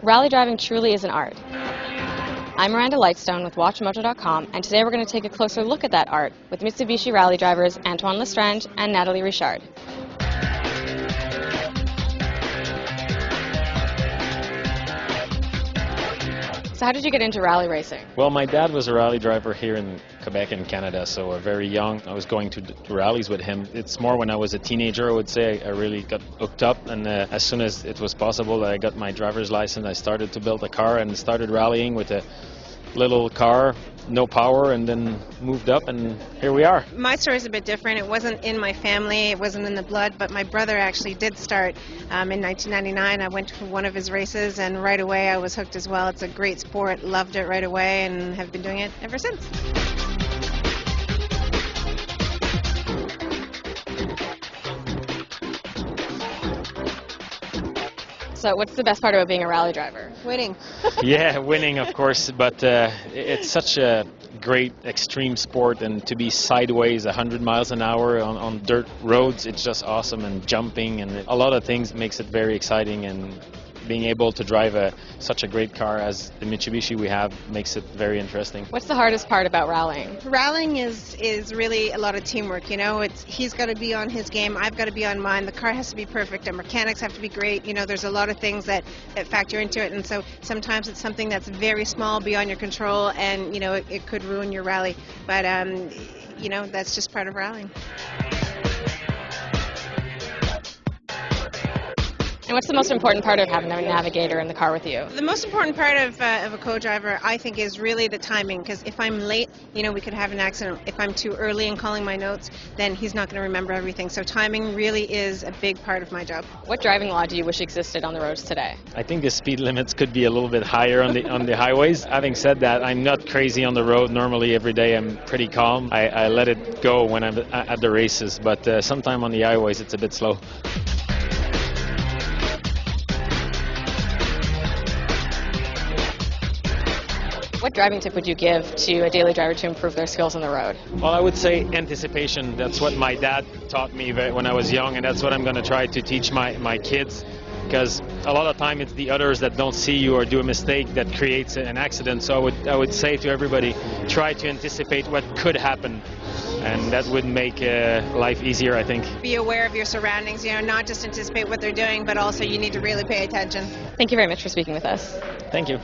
Rally driving truly is an art. I'm Miranda Lightstone with WatchMoto.com, and today we're going to take a closer look at that art with Mitsubishi Rally drivers Antoine Lestrange and Natalie Richard. So how did you get into rally racing? Well, my dad was a rally driver here in Quebec in Canada, so very young. I was going to rallies with him. It's more when I was a teenager, I would say, I really got hooked up, and as soon as it was possible, I got my driver's license. I started to build a car and started rallying with a little car, no power, and then moved up, and here we are. My story is a bit different. It wasn't in my family, it wasn't in the blood, but my brother actually did start in 1999. I went to one of his races, and right away I was hooked as well. It's a great sport, loved it right away, and have been doing it ever since. So what's the best part about being a rally driver? Winning. Yeah, winning, of course, but it's such a great extreme sport, and to be sideways 100 miles an hour on dirt roads, it's just awesome, and jumping and a lot of things makes it very exciting, and being able to drive such a great car as the Mitsubishi we have makes it very interesting. What's the hardest part about rallying? Rallying is really a lot of teamwork, you know. He's got to be on his game, I've got to be on mine, the car has to be perfect, our mechanics have to be great, you know, there's a lot of things that factor into it, and so sometimes it's something that's very small, beyond your control, and, you know, it could ruin your rally, but, you know, that's just part of rallying. And what's the most important part of having a navigator in the car with you? The most important part of a co-driver, I think, is really the timing, because if I'm late, you know, we could have an accident. If I'm too early in calling my notes, then he's not going to remember everything. So timing really is a big part of my job. What driving law do you wish existed on the roads today? I think the speed limits could be a little bit higher on the highways. Having said that, I'm not crazy on the road. Normally every day I'm pretty calm. I let it go when I'm at the races, but sometime on the highways it's a bit slow. What driving tip would you give to a daily driver to improve their skills on the road? Well, I would say anticipation. That's what my dad taught me when I was young, and that's what I'm going to try to teach my kids, because a lot of time it's the others that don't see you or do a mistake that creates an accident. So I would say to everybody, try to anticipate what could happen, and that would make life easier, I think. Be aware of your surroundings, you know, not just anticipate what they're doing, but also you need to really pay attention. Thank you very much for speaking with us. Thank you.